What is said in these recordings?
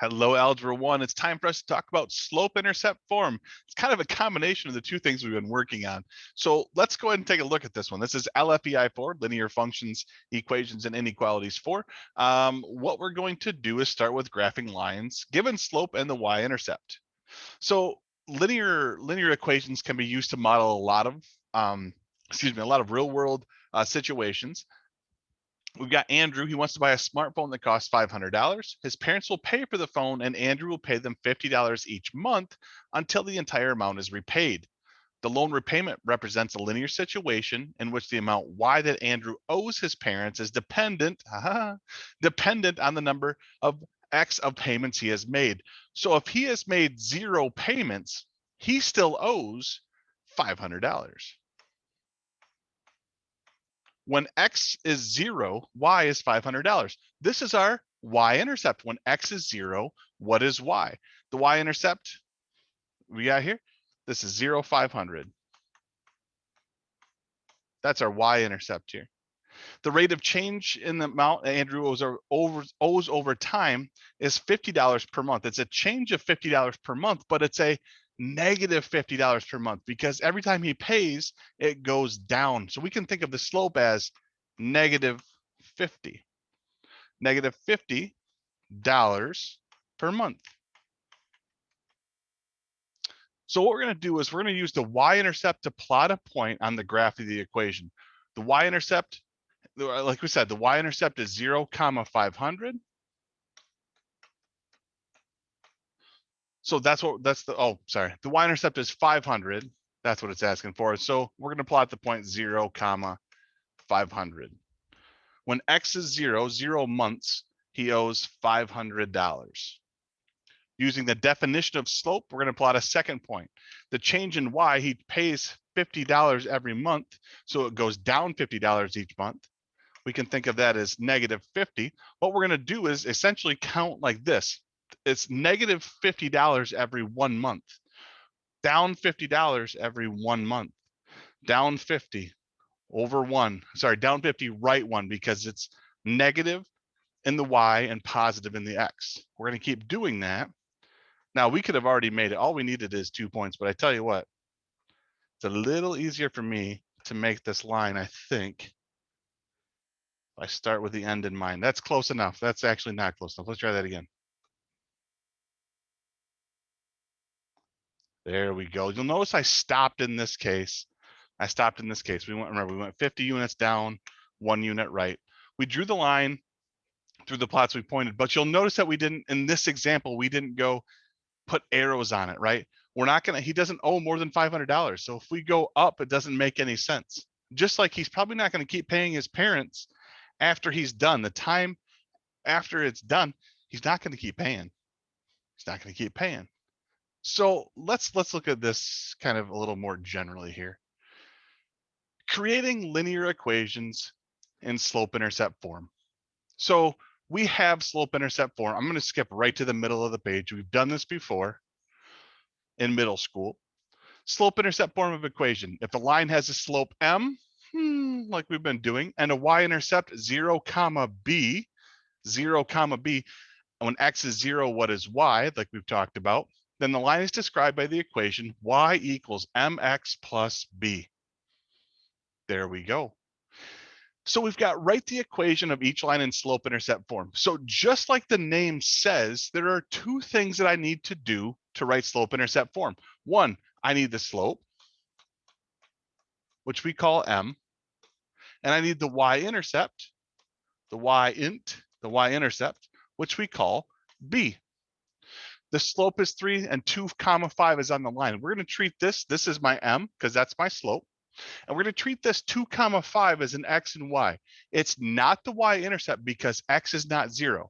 Hello, Algebra 1. It's time for us to talk about slope-intercept form. It's kind of a combination of the two things we've been working on. So let's go ahead and take a look at this one. This is LFEI4, linear functions, equations, and inequalities 4. What we're going to do is start with graphing lines, given slope and the y-intercept. So linear equations can be used to model a lot of, real-world situations. We've got Andrew. He wants to buy a smartphone that costs $500. His parents will pay for the phone, and Andrew will pay them $50 each month until the entire amount is repaid. The loan repayment represents a linear situation in which the amount Y that Andrew owes his parents is dependent on the number of X of payments he has made. So if he has made 0 payments, he still owes $500. When X is 0, Y is $500. This is our y-intercept. When X is 0, what is Y? The y-intercept we got here, this is 0, 500. That's our y-intercept here. The rate of change in the amount Andrew owes over time is $50 per month. It's a change of $50 per month, but it's a negative $50 per month because every time he pays, it goes down. So we can think of the slope as negative 50. Negative $50 per month. So what we're going to do is we're going to use the y-intercept to plot a point on the graph of the equation. The y-intercept, like we said, the y-intercept is 0, 500. So the y-intercept is 500. That's what it's asking for. So we're going to plot the point 0, 500. When X is 0, 0 months, he owes $500. Using the definition of slope, we're going to plot a second point. The change in Y, he pays $50 every month, so it goes down $50 each month. We can think of that as negative 50. What we're going to do is essentially count like this. It's negative $50 every 1 month. Down $50 every 1 month. Down 50 over 1. Sorry, down 50 right 1 because it's negative in the Y and positive in the X. We're going to keep doing that. Now, we could have already made it. All we needed is 2 points, but I tell you what, it's a little easier for me to make this line, I think. I start with the end in mind. That's close enough. That's actually not close enough. Let's try that again. There we go. You'll notice I stopped in this case. We went 50 units down, 1 unit right. We drew the line through the plots we pointed, but you'll notice that we didn't, in this example, we didn't go put arrows on it, right? We're not gonna, he doesn't owe more than $500. So if we go up, it doesn't make any sense. Just like he's probably not gonna keep paying his parents after he's done. The time after it's done, he's not gonna keep paying. He's not gonna keep paying. So let's look at this kind of a little more generally here. Creating linear equations in slope-intercept form. So we have slope-intercept form. I'm going to skip right to the middle of the page. We've done this before in middle school. Slope-intercept form of equation. If the line has a slope m, like we've been doing, and a y-intercept 0, b, 0, b, and when x is 0, what is y, like we've talked about, then the line is described by the equation y equals mx plus b. There we go. So we've got write the equation of each line in slope-intercept form. So just like the name says, there are 2 things that I need to do to write slope-intercept form. One, I need the slope, which we call m, and I need the y-intercept, the y-intercept, which we call b. The slope is 3 and 2, 5 is on the line. We're going to treat this is my m because that's my slope. And we're going to treat this 2, 5 as an x and y. It's not the y-intercept because x is not 0.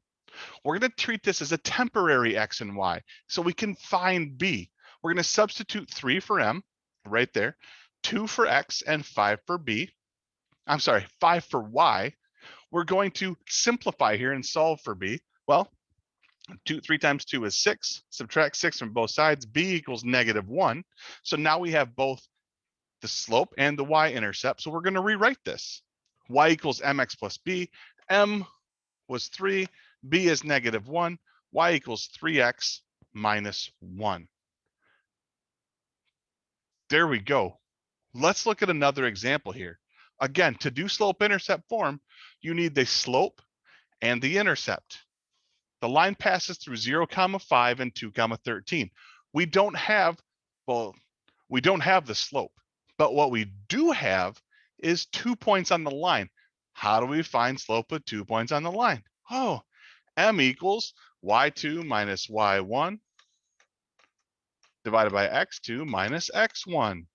We're going to treat this as a temporary x and y. So we can find b. We're going to substitute 3 for m right there, 2 for x, and 5 for b. I'm sorry, 5 for y. We're going to simplify here and solve for b. Well, 3 times 2 is 6. Subtract 6 from both sides. B equals -1. So now we have both the slope and the y-intercept. So we're going to rewrite this. Y equals mx plus b. M was 3. B is -1. y equals 3x minus 1. There we go. Let's look at another example here. Again, to do slope-intercept form, you need the slope and the intercept. The line passes through 0, 5 and 2, 13. We don't have, well, we don't have the slope, but what we do have is 2 points on the line. How do we find slope with 2 points on the line? Oh, m equals y2 minus y1 divided by x2 minus x1.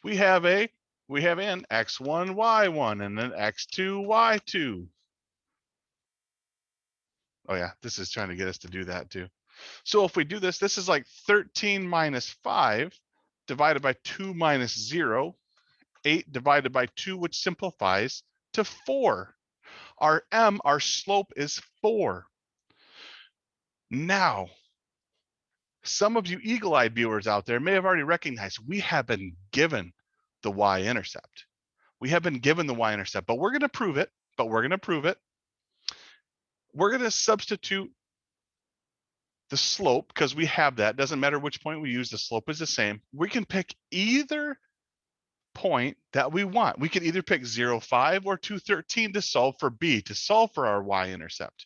We have an x1, y1, and an x2, y2. Oh yeah, this is trying to get us to do that too. So if we do this, this is like 13 minus 5 divided by 2 minus 0, 8 divided by 2, which simplifies to 4. Our slope is 4. Now, some of you eagle-eyed viewers out there may have already recognized we have been given the y-intercept. We have been given the y-intercept, but we're going to prove it. We're going to substitute the slope because we have that. Doesn't matter which point we use, the slope is the same. We can pick either point that we want. We could either pick 0, 5 or 2, 13 to solve for b, to solve for our y-intercept.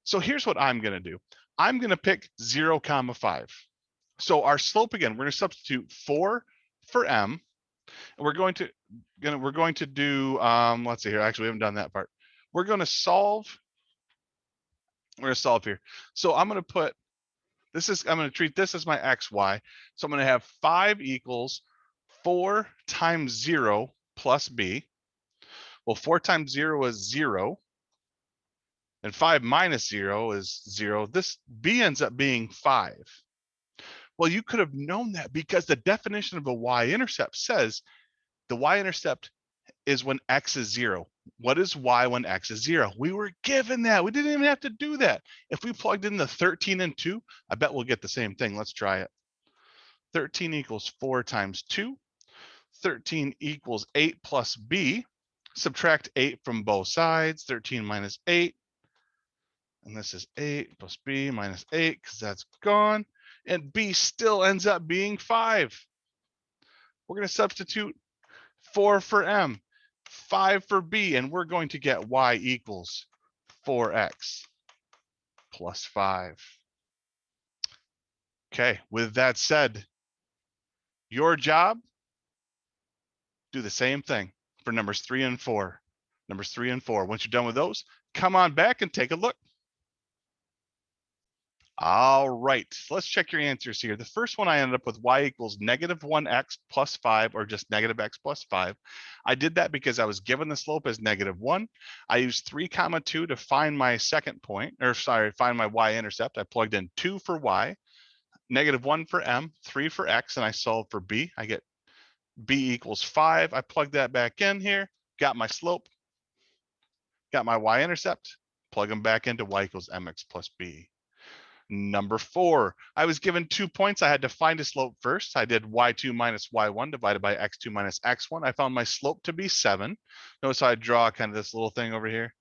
So here's what I'm going to do. I'm going to pick 0, 5. So our slope, again, we're going to substitute 4 for m. And we're going to do, let's see here. Actually, we haven't done that part. We're going to solve here. So I'm going to put, I'm going to treat this as my xy. So I'm going to have 5 equals 4 times 0 plus b. Well, 4 times 0 is 0. And 5 minus 0 is 0. This b ends up being 5. Well, you could have known that because the definition of a y-intercept says the y-intercept is when x is 0. What is y when x is 0? We were given that. We didn't even have to do that. If we plugged in the 13 and 2, I bet we'll get the same thing. Let's try it. 13 equals 4 times 2. 13 equals 8 plus b. Subtract 8 from both sides. 13 minus 8. And this is 8 plus b minus 8 because that's gone. And b still ends up being 5. We're going to substitute 4 for m, 5 for b, and we're going to get y equals 4x plus 5. Okay, with that said, your job, do the same thing for numbers 3 and 4. Numbers 3 and 4. Once you're done with those, come on back and take a look. All right, let's check your answers here. The first one I ended up with y equals negative 1x plus 5, or just negative x plus 5. I did that because I was given the slope as negative 1. I used 3, 2 to find my second point, or sorry, find my y-intercept. I plugged in 2 for y, negative 1 for m, 3 for x, and I solved for b. I get b equals 5. I plugged that back in here, got my slope, got my y-intercept, plug them back into y equals mx plus b. Number 4, I was given 2 points. I had to find a slope first. I did y2 minus y1 divided by x2 minus x1. I found my slope to be 7. Notice how I draw kind of this little thing over here.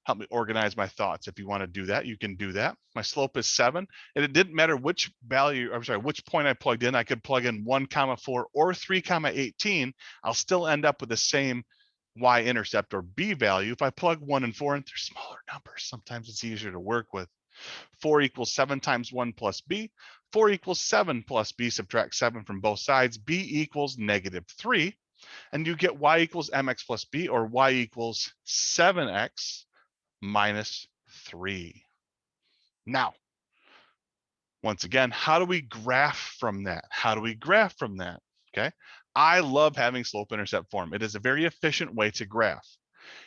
Help me organize my thoughts. If you want to do that, you can do that. My slope is 7. And it didn't matter which value, I'm sorry, which point I plugged in. I could plug in 1, 4 or 3, 18. I'll still end up with the same y-intercept or b value. If I plug 1 and 4 in, they're smaller numbers. Sometimes it's easier to work with. 4 equals 7 times 1 plus b. 4 equals 7 plus b. Subtract 7 from both sides. b equals negative 3. And you get y equals mx plus b, or y equals 7x minus 3. Now, once again, how do we graph from that? Okay. I love having slope-intercept form. It is a very efficient way to graph.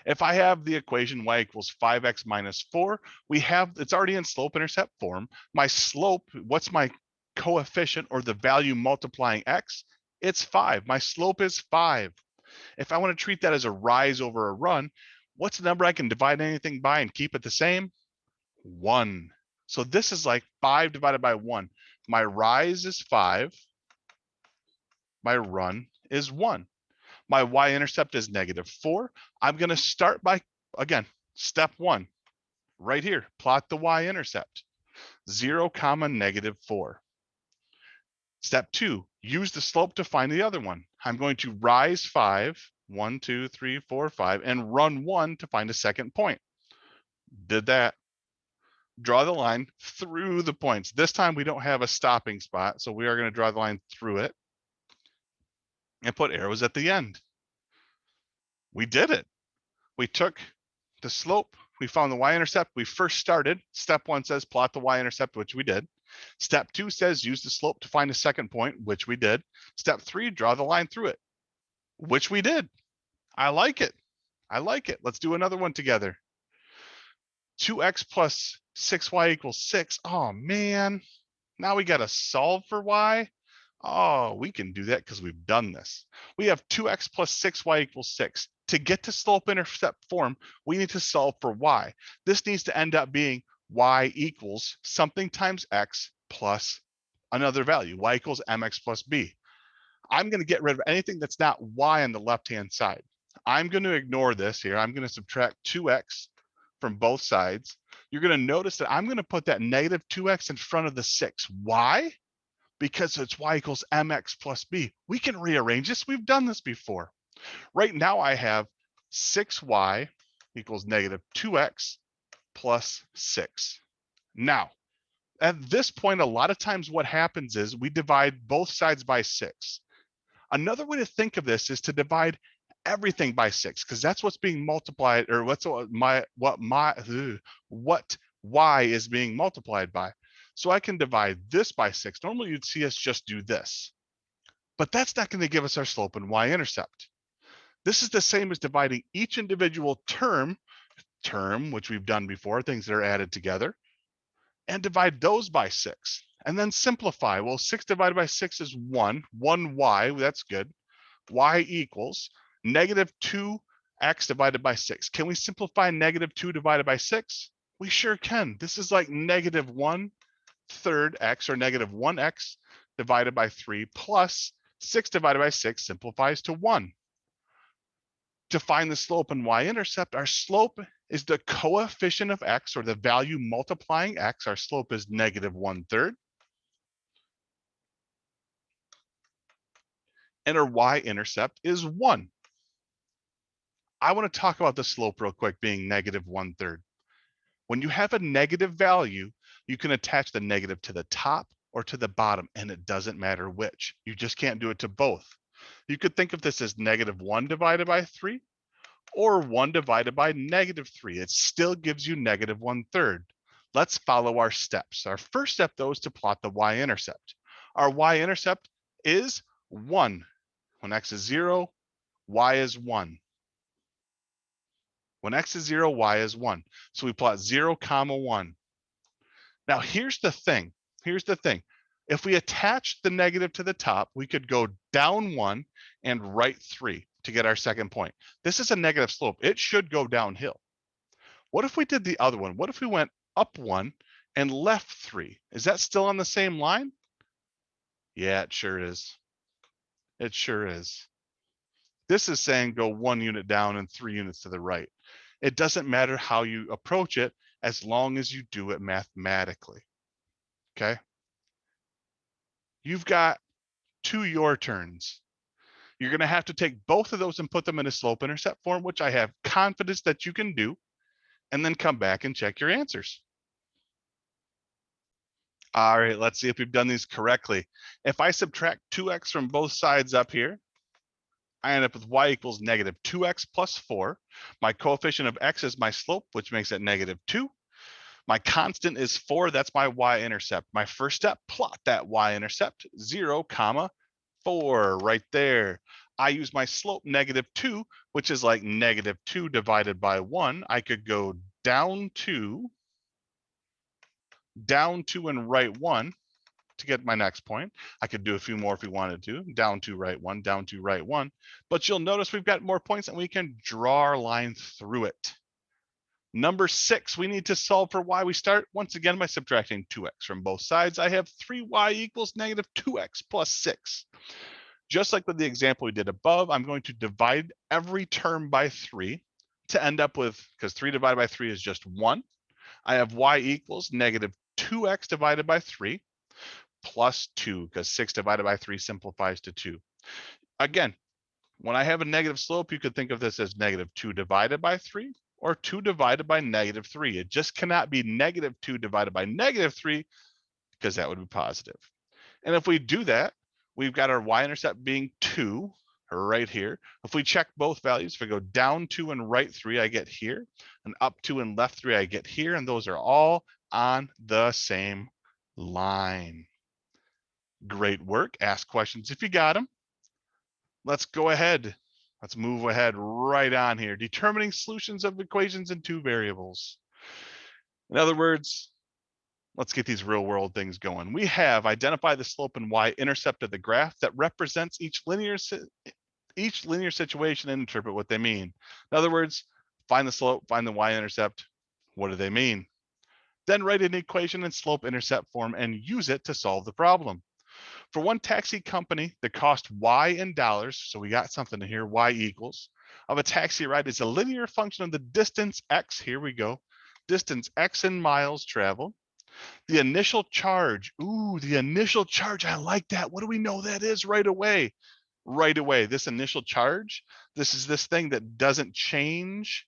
If I have the equation y equals 5x minus 4, it's already in slope-intercept form. My slope, what's my coefficient or the value multiplying x? It's 5. My slope is 5. If I want to treat that as a rise over a run, what's the number I can divide anything by and keep it the same? 1. So this is like 5 divided by 1. My rise is 5. My run is 1. My y-intercept is negative 4. I'm going to start by, again, step 1, right here, plot the y-intercept. 0, comma, -4. Step 2, use the slope to find the other one. I'm going to rise 5, 1, 2, 3, 4, 5, and run 1 to find a second point. Did that. Draw the line through the points. This time we don't have a stopping spot, so we are going to draw the line through it and put arrows at the end. We did it. We took the slope, we found the y-intercept, we first started. Step 1 says plot the y-intercept, which we did. Step 2 says use the slope to find a second point, which we did. Step 3, draw the line through it, which we did. I like it. I like it. Let's do another one together. 2x plus 6y equals 6. Oh, man. Now we got to solve for y. Oh, we can do that because we've done this. We have 2x plus 6y equals 6. To get to slope-intercept form, we need to solve for y. This needs to end up being y equals something times x plus another value. Y equals mx plus b. I'm going to get rid of anything that's not y on the left-hand side. I'm going to ignore this here. I'm going to subtract 2x from both sides. You're going to notice that I'm going to put that negative 2x in front of the 6. Why? Because it's y equals mx plus b. We can rearrange this. We've done this before. Right now I have 6y equals negative 2x plus 6. Now, at this point, a lot of times what happens is we divide both sides by 6. Another way to think of this is to divide everything by 6, because that's what's being multiplied, or what y is being multiplied by. So I can divide this by 6. Normally you'd see us just do this, but that's not going to give us our slope and y-intercept. This is the same as dividing each individual term, which we've done before, things that are added together, and divide those by 6. And then simplify. Well, 6 divided by 6 is 1. 1y, that's good. Y equals negative 2x divided by 6. Can we simplify negative 2 divided by 6? We sure can. This is like negative 1/3 x, or negative 1x divided by 3 plus 6 divided by 6 simplifies to 1. To find the slope and y-intercept, our slope is the coefficient of x, or the value multiplying x. Our slope is negative 1/3. And our y-intercept is 1. I want to talk about the slope real quick being negative 1/3. When you have a negative value, you can attach the negative to the top or to the bottom, and it doesn't matter which. You just can't do it to both. You could think of this as negative 1 divided by 3, or 1 divided by negative 3. It still gives you negative 1/3. Let's follow our steps. Our first step, though, is to plot the y-intercept. Our y-intercept is 1. When x is 0, y is 1. When x is 0, y is 1. So we plot 0, comma 1. Now here's the thing. Here's the thing. If we attach the negative to the top, we could go down 1 and right 3 to get our second point. This is a negative slope. It should go downhill. What if we did the other one? What if we went up 1 and left 3? Is that still on the same line? Yeah, it sure is. It sure is. This is saying go 1 unit down and 3 units to the right. It doesn't matter how you approach it as long as you do it mathematically. Okay? You've got 2 your turns. You're going to have to take both of those and put them in a slope-intercept form, which I have confidence that you can do, and then come back and check your answers. All right, let's see if we've done these correctly. If I subtract 2x from both sides up here, I end up with y equals negative 2x plus 4. My coefficient of x is my slope, which makes it negative 2. My constant is 4. That's my y-intercept. My first step, plot that y-intercept, 0, comma 4 right there. I use my slope negative 2, which is like negative 2 divided by 1. I could go down 2 and right 1 to get my next point. I could do a few more if we wanted to. Down 2, right 1, down 2, right 1. But you'll notice we've got more points and we can draw our line through it. Number 6, we need to solve for y. We start once again by subtracting 2x from both sides. I have 3y equals negative 2x plus 6. Just like with the example we did above, I'm going to divide every term by 3 to end up with, because 3 divided by 3 is just 1. I have y equals negative 2x divided by 3 plus 2, because 6 divided by 3 simplifies to 2. Again, when I have a negative slope, you could think of this as negative 2 divided by 3 or 2 divided by negative 3. It just cannot be negative 2 divided by negative 3 because that would be positive. And if we do that, we've got our y-intercept being 2 right here. If we check both values, if I go down 2 and right 3, I get here, and up 2 and left 3, I get here, and those are all on the same line. Great work. Ask questions if you got them. Let's go ahead. Let's move ahead right on here. Determining solutions of equations in 2 variables. In other words, let's get these real world things going. We have identified the slope and y-intercept of the graph that represents each linear situation and interpret what they mean. In other words, find the slope, find the y-intercept. What do they mean? Then write an equation in slope-intercept form and use it to solve the problem. For one taxi company, the cost y in dollars, so we got something here, y equals, of a taxi ride is a linear function of the distance x, here we go, distance x in miles traveled. The initial charge, ooh, the initial charge, I like that. What do we know that is right away? Right away, this initial charge, this is this thing that doesn't change.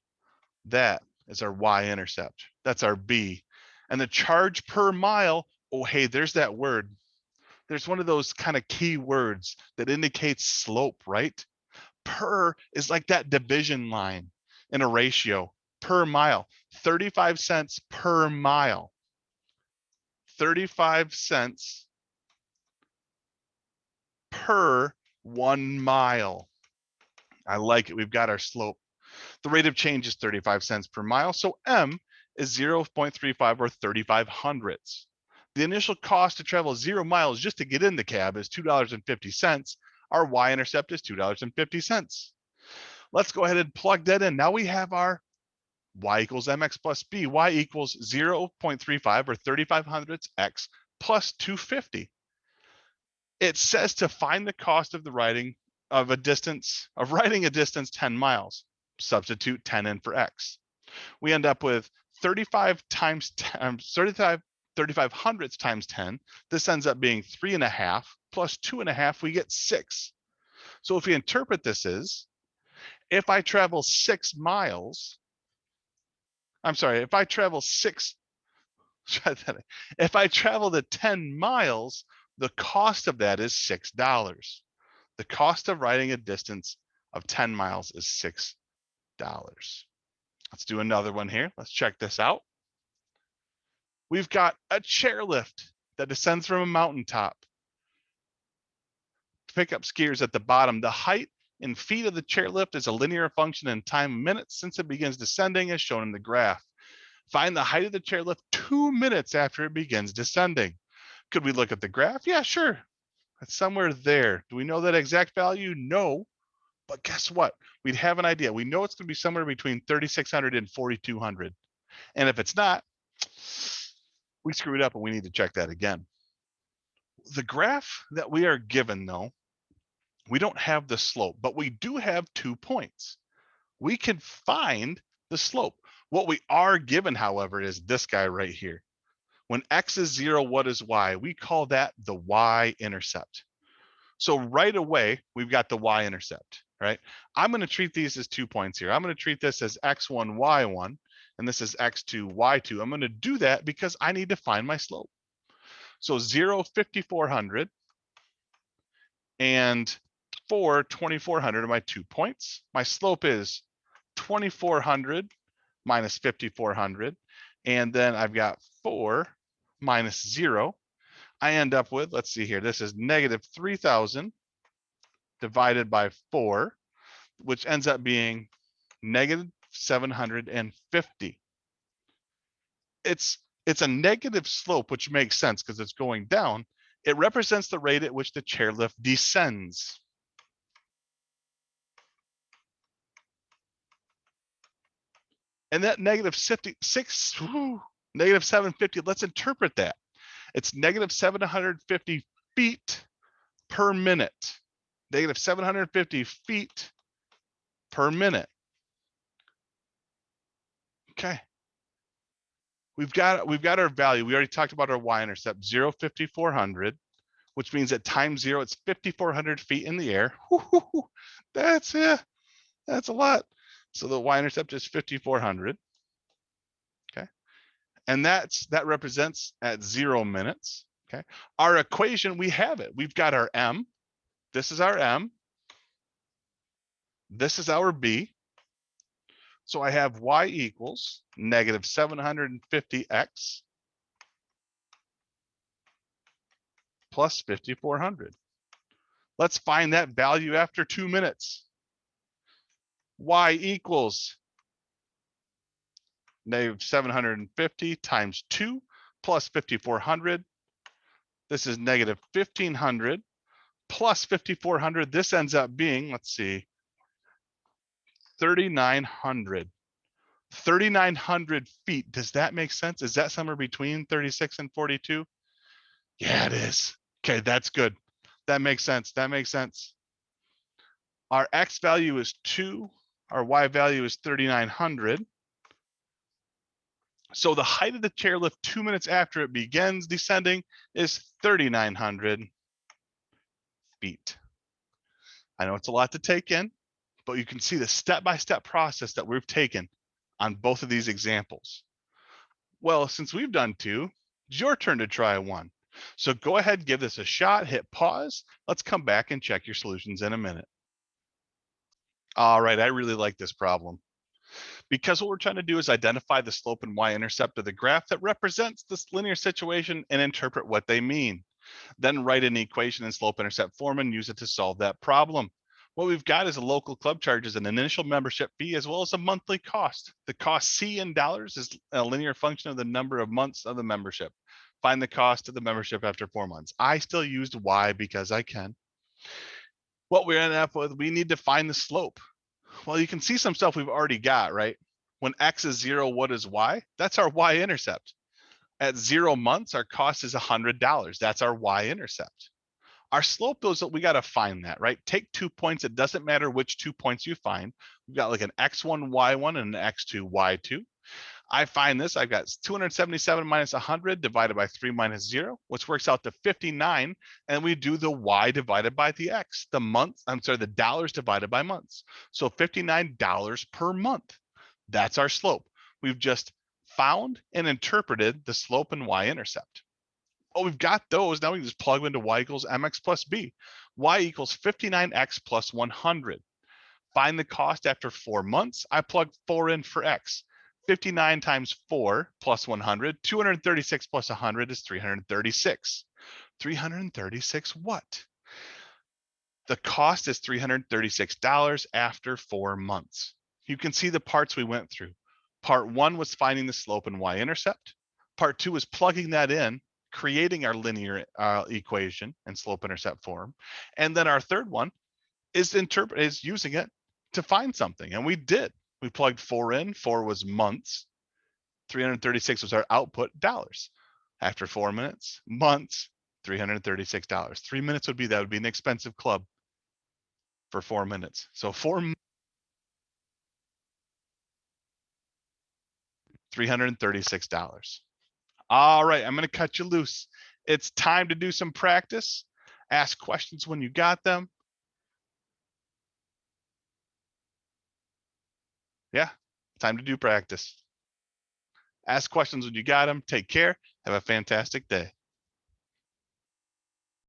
That is our y-intercept. That's our b. And the charge per mile, oh, hey, there's that word. There's one of those kind of key words that indicates slope, right? Per is like that division line in a ratio. Per mile, 35 cents per mile. 35 cents per 1 mile. I like it. We've got our slope. The rate of change is 35 cents per mile. So M is 0.35 or 35 hundredths. The initial cost to travel 0 miles just to get in the cab is $2.50. Our y-intercept is $2.50. Let's go ahead and plug that in. Now we have our y equals mx plus b. Y equals 0.35 or 35 hundredths x plus 250. It says to find the cost of the riding of a distance, of riding a distance 10 miles. Substitute 10 in for x. We end up with 35 times 10, 35 hundredths times 10. This ends up being 3.5 plus 2.5, we get 6. So if we interpret this as, if I travel 6 miles, I'm sorry, if I travel if I travel the 10 miles, the cost of that is $6. The cost of riding a distance of 10 miles is $6. Let's do another one here. Let's check this out. We've got a chairlift that descends from a mountaintop. Pick up skiers at the bottom. The height in feet of the chairlift is a linear function in time minutes since it begins descending as shown in the graph. Find the height of the chairlift 2 minutes after it begins descending. Could we look at the graph? Yeah, sure. It's somewhere there. Do we know that exact value? No. But guess what? We'd have an idea. We know it's going to be somewhere between 3,600 and 4,200. And if it's not, we screwed up and we need to check that again. The graph that we are given, though, we don't have the slope, but we do have 2 points. We can find the slope. What we are given, however, is this guy right here. When x is 0, what is y? We call that the y-intercept. So right away, we've got the y-intercept, right? I'm going to treat these as 2 points here. I'm going to treat this as x1, y1, and this is x2, y2. I'm going to do that because I need to find my slope. So 0, 5,400, and 4, 2,400 are my 2 points. My slope is 2,400 minus 5,400, and then I've got 4 minus 0. I end up with, let's see here, this is negative 3,000 divided by 4, which ends up being negative 750. It's a negative slope, which makes sense because it's going down. It represents the rate at which the chairlift descends. And that negative 750, let's interpret that. It's negative 750 feet per minute. Negative 750 feet per minute. Okay. we've got our value. We already talked about our y-intercept, 0, 5,400, which means at time 0, it's 5,400 feet in the air. That's that's a lot. So the y-intercept is 5,400. Okay, and that represents at 0 minutes. Okay, our equation, we have it. We've got our m. This is our m. This is our b. So I have y equals negative 750x plus 5,400. Let's find that value after 2 minutes. Y equals negative 750 times 2 plus 5,400. This is negative 1,500 plus 5,400. This ends up being, let's see, 3,900. 3,900 feet. Does that make sense? Is that somewhere between 36 and 42? Yeah, it is. Okay, that's good. That makes sense. That makes sense. Our X value is 2. Our Y value is 3,900. So the height of the chairlift 2 minutes after it begins descending is 3,900 feet. I know it's a lot to take in, but you can see the step-by-step process that we've taken on both of these examples. Well, since we've done 2, it's your turn to try 1. So go ahead, give this a shot, hit pause. Let's come back and check your solutions in a minute. All right, I really like this problem, because what we're trying to do is identify the slope and y-intercept of the graph that represents this linear situation and interpret what they mean. Then write an equation in slope-intercept form and use it to solve that problem. What we've got is a local club charges an initial membership fee as well as a monthly cost. The cost C in dollars is a linear function of the number of months of the membership. Find the cost of the membership after 4 months. I still used Y because I can. What we end up with, we need to find the slope. Well, you can see some stuff we've already got, right? When X is 0, what is Y? That's our y-intercept. At 0 months, our cost is $100. That's our y-intercept. Our slope, those, we got to find that, right? Take 2 points. It doesn't matter which 2 points you find. We've got like an x1, y1, and an x2, y2. I find this, I've got 277 minus 100 divided by 3 minus 0, which works out to 59. And we do the y divided by the x, the dollars divided by months. So $59 per month. That's our slope. We've just found and interpreted the slope and y-intercept. Oh, we've got those. Now we can just plug them into y equals mx plus b. Y equals 59x plus 100. Find the cost after 4 months. I plug 4 in for x. 59 times 4 plus 100. 236 plus 100 is 336. 336 what? The cost is $336 after 4 months. You can see the parts we went through. Part 1 was finding the slope and y-intercept. Part 2 was plugging that in, creating our linear equation in slope-intercept form. And then our third one is using it to find something. And we did. We plugged 4 in. 4 was months. 336 was our output, dollars. After 4 minutes, months, $336. 3 minutes would be an expensive club for 4 minutes. So $336. All right, I'm going to cut you loose. It's time to do some practice. Ask questions when you got them. Yeah, time to do practice. Ask questions when you got them. Take care. Have a fantastic day.